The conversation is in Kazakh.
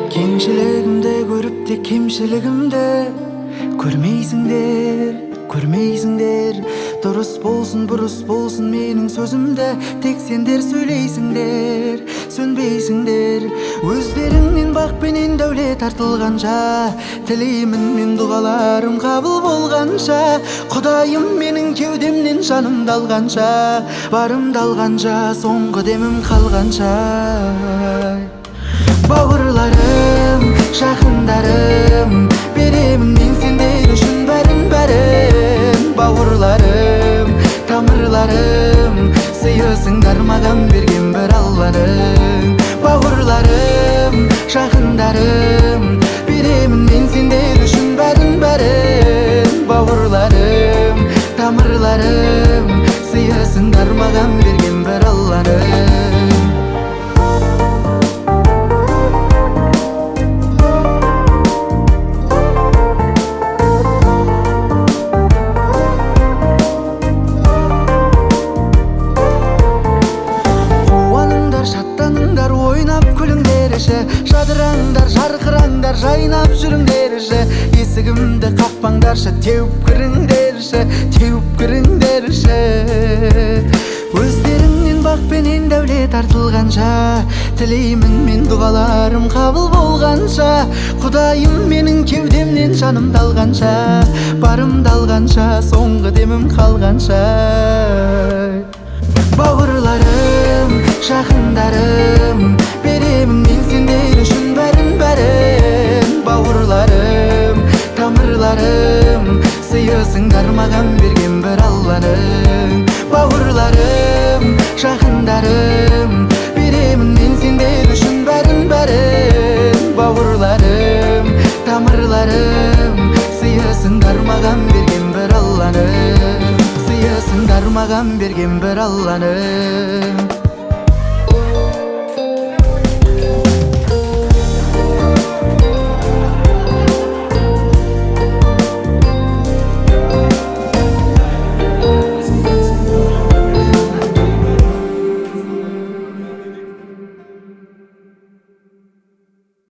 Kengçiligimde görüp de kemçiligimde Көрмейсіңдер Дұрыс болсын, бұрыс болсын менің сөзімді Тек сендер сөйлейсіңдер, сөнбейсіңдер Өздеріңнен бақ пенен дәулет артылғанша Тілеймін мен дұғаларым қабыл болғанша Құдайым менің кеудемнен жанымды алғанша Барымды алғанша, соңғы демім қалғанша Бауырларым, жақындарым Беремін мен сендер үшін бәрін Бауырларым, тамырларым Сыйысыңдар маған берген бір Алланың Бауырларым, жақындарым Беремін мен сендер үшін бәрін Бауырларым, тамырларым Сыйысыңдар маған берген бір Алланың Жадыраңдар, жарқыраңдар, жайнап жүріңдерші Есігімді қақпаңдаршы, теуіп кіріңдерші Өздеріңнен бақ пенен дәулет артылғанша Тілеймін мен дұғаларым қабыл болғанша Құдайым менің кеудемнен жанымды алғанша Барымды алғанша, соңғы демім қалғанша Бауырларым, жақындарым Беремін мен сендер үшін бәрін Бауырларым, тамырларым Сыйысыңдар маған берген бір Алланың Бауырларым, жақындарым Беремін мен сендер үшін бәрін Бауырларым, тамырларым Сыйысыңдар маған берген бір Алланың Сыйысыңдар маған берген бір Алланың